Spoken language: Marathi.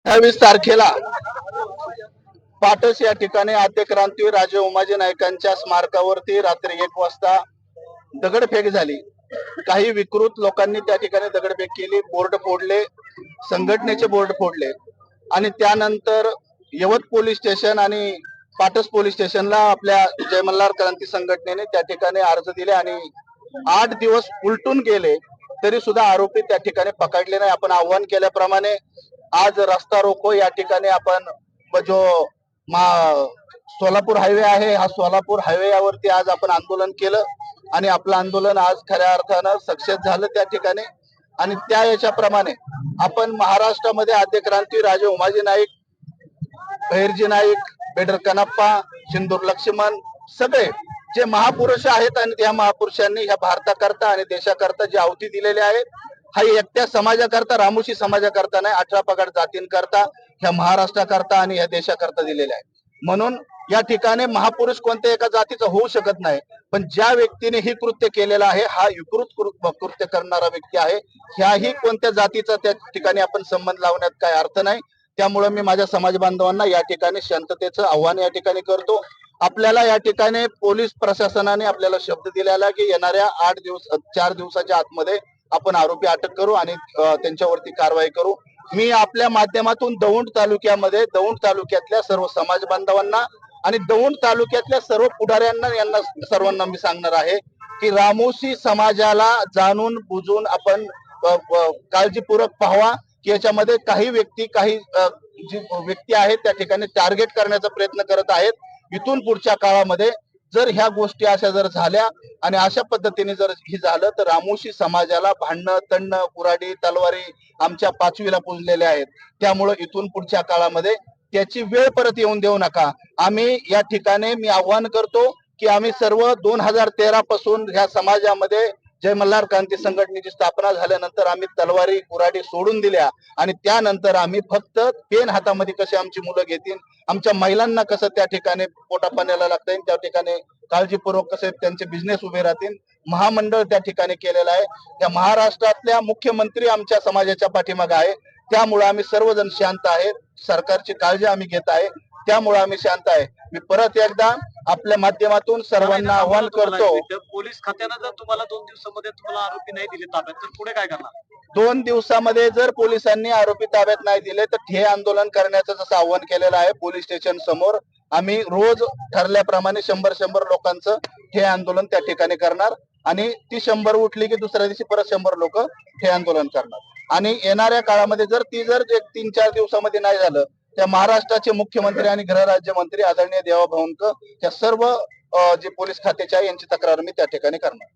28 तारखेला पाटस या ठिकाणी आद्य क्रांतीवीर राजे उमाजी नाईकांच्या स्मारकावरती रात्री 1 वाजता दगडफेक झाली। काही विकृत लोकांनी त्या ठिकाणी दगडफेक केली, बोर्ड फोडले, संघटनेचे बोर्ड फोडले आणि त्यानंतर यवत पोलीस स्टेशन आणि पाटस पोलीस स्टेशनला आपल्या जय मल्हार क्रांती संघटनेने त्या ठिकाणी अर्ज दिले आणि 8 दिवस उलटून गेले तरी सुद्धा आरोपी त्या ठिकाणी पकडले नाही। आपण आव्हान केल्याप्रमाणे आज रस्ता रोको या ठिकाणी आपण जो सोलापूर हायवे आहे, हा सोलापूर हायवे यावरती आज आपण आंदोलन केलं आणि आपलं आंदोलन आज खऱ्या अर्थानं सक्सेस झालं त्या ठिकाणी। आणि त्या याच्याप्रमाणे आपण महाराष्ट्रामध्ये आद्य क्रांती राजे उमाजी नाईक, भैरजी नाईक, बेडर कनप्पा, सिंदूर लक्ष्मण सगळे जे महापुरुष आहेत आणि त्या महापुरुषांनी ह्या भारताकरता आणि देशाकरता जी आहुती दिलेली आहे, हा एकट्या समाजाकरता, रामोशी समाजाकरता नाही, 18 पगड जातींकरता, ह्या महाराष्ट्राकरता आणि ह्या देशाकरता दिलेले आहे। म्हणून या ठिकाणी महापुरुष कोणत्या एका जातीचा होऊ शकत नाही, पण ज्या व्यक्तीने ही कृत्य केलेलं आहे हा विकृत कृत्य करणारा व्यक्ती आहे। ह्याही कोणत्या जातीचा त्या ठिकाणी आपण संबंध लावण्यात काय अर्थ नाही। त्यामुळे मी माझ्या समाज बांधवांना या ठिकाणी शांततेचं आव्हान या ठिकाणी करतो। आपल्याला या ठिकाणी पोलीस प्रशासनाने आपल्याला शब्द दिलेला की येणाऱ्या 4 दिवसाच्या आतमध्ये आपण आरोपी अटक करू आणि त्यांच्यावरती कारवाई करू। मी आपल्या माध्यमातून दौंड तालुक्यातल्या सर्व समाज बांधवांना आणि दौंड तालुक्यातल्या सर्व पुढाऱ्यांना यांना सर्वांना मी सांगणार आहे की रामोशी समाजाला जाणून बुजून आपण काळजीपूर्वक पाहावा की याच्यामध्ये काही जी व्यक्ती आहेत त्या ठिकाणी टार्गेट करण्याचा प्रयत्न करत आहेत। इथून पुढच्या काळामध्ये जर ह्या गोष्टी अशा जर झाल्या आणि अशा पद्धतीने जर ही झालं तर रामोशी समाजाला भांडणं, तंडणं, कुऱ्हाडी, तलवारी आमच्या 5वीला पुजलेल्या आहेत। त्यामुळे इथून पुढच्या काळामध्ये त्याची वेळ परत येऊन देऊ नका। आम्ही या ठिकाणी मी आव्हान करतो की आम्ही सर्व 2013 पासून ह्या समाजामध्ये जय मल्हार क्रांती संघटनेची स्थापना झाल्यानंतर आम्ही तलवारी, कुऱ्हाडी सोडून दिल्या आणि त्यानंतर आम्ही फक्त पेन हातामध्ये कसे आमची मुलं घेतील, आमच्या महिलांना कसं त्या ठिकाणी पोटापाण्याला लागता येईल, त्या ठिकाणी काळजीपूर्वक कसे त्यांचे बिझनेस उभे राहतील, महामंडळ त्या ठिकाणी केलेलं आहे। त्या महाराष्ट्रातल्या मुख्यमंत्री आमच्या समाजाच्या पाठीमागे आहे। त्यामुळे आम्ही सर्वजण शांत आहेत, सरकारची काळजी आम्ही घेत आहे, त्यामुळे आम्ही शांत आहे। मी परत एकदा आपल्या माध्यमातून सर्वांना आव्हान करतो, पोलीस खात्यानं जर तुम्हाला 2 दिवसामध्ये तुम्हाला आरोपी नाही दिले ताब्यात तर पुढे काय करणार? 2 दिवसामध्ये जर पोलिसांनी आरोपी ताब्यात नाही दिले तर ठे आंदोलन करण्याचं जसं आव्हान केलेलं आहे पोलीस स्टेशन समोर, आम्ही रोज ठरल्याप्रमाणे 100 लोकांचं ठे आंदोलन त्या ठिकाणी करणार आणि ती 100 उठली की दुसऱ्या दिवशी परत 100 लोक ठे आंदोलन करणार। आणि येणाऱ्या काळामध्ये जर 3-4 दिवसामध्ये नाही झालं त्या महाराष्ट्राचे मुख्यमंत्री आणि गृहराज्यमंत्री आदरणीय देवा भवनकर त्या सर्व जे पोलीस खात्याचे आहे यांची तक्रार मी त्या ठिकाणी करणार।